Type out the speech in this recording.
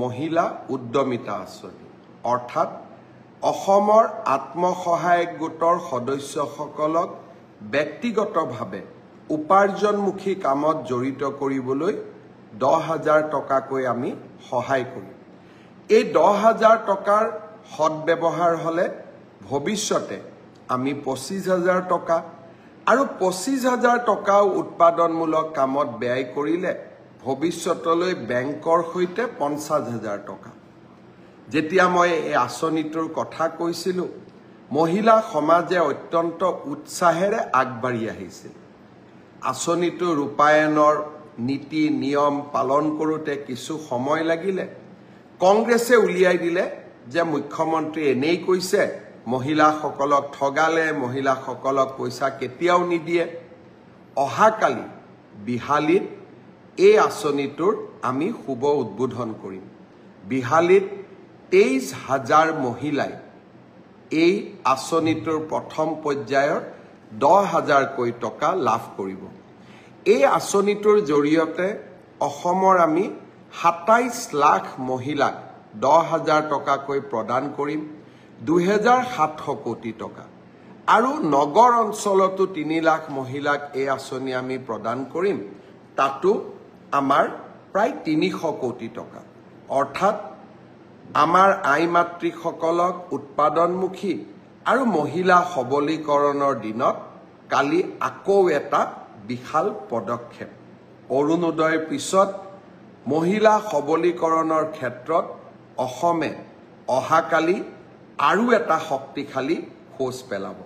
মহিলা উদ্যমিতা আঁচনি অৰ্থাৎ অসমৰ আত্মসহায়ক গোটৰ সদস্যসকলক ব্যক্তিগতভাৱে উপাৰ্জনমুখী কামত জড়িত কৰিবলৈ 10,000 টকাকৈ আমি সহায় কৰিম। এই 10,000 টকাৰ সদ্ব্যৱহাৰ হলে ভৱিষ্যতে আমি 25,000 টকা আৰু 25,000 টকাও উৎপাদনমূলক কামত ব্যয় কৰিলে ভৱিষ্যতলৈ বেংকৰ সৈতে 50,000 টকা। যেতিয়া মই এই আঁচনিটোৰ কথা কৈছিলোঁ মহিলা সমাজে অত্যন্ত উৎসাহেৰে আগবাঢ়ি আহিছিল। আঁচনিটো ৰূপায়ণৰ নীতি নিয়ম পালন কৰোঁতে কিছু সময় লাগিলে। কংগ্ৰেছে উলিয়াই দিলে যে মুখ্যমন্ত্ৰী এনেই কৈছে মহিলাসকলক ঠগালে, মহিলাসকলক পইচা কেতিয়াও নিদিয়ে। অহাকালি বিহালীত এই আঁচনিটোৰ আমি শুভ উদ্বোধন কৰিম। বিহালীত 23,000 মহিলাই এই আঁচনিটোৰ প্ৰথম পৰ্যায়ৰ 10,000কৈ টকা লাভ কৰিব। এই আঁচনিটোৰ জৰিয়তে অসমৰ আমি 27 লাখ মহিলাক 10,000 টকাকৈ প্ৰদান কৰিম, 2,700 কোটি টকা। আৰু নগৰ অঞ্চলতো 3 লাখ মহিলাক এই আঁচনি আমি প্ৰদান কৰিম, তাতো আমাৰ প্ৰায় 300 কোটি টকা। অৰ্থাৎ আমাৰ আই মাতৃসকলক উৎপাদনমুখী আৰু মহিলা সবলীকৰণৰ দিনত কালি আকৌ এটা বিশাল পদক্ষেপ। অৰুণোদয়ৰ পিছত মহিলা সবলীকৰণৰ ক্ষেত্ৰত অসমে অহাকালি আৰু এটা শক্তিশালী খোজ পেলাব।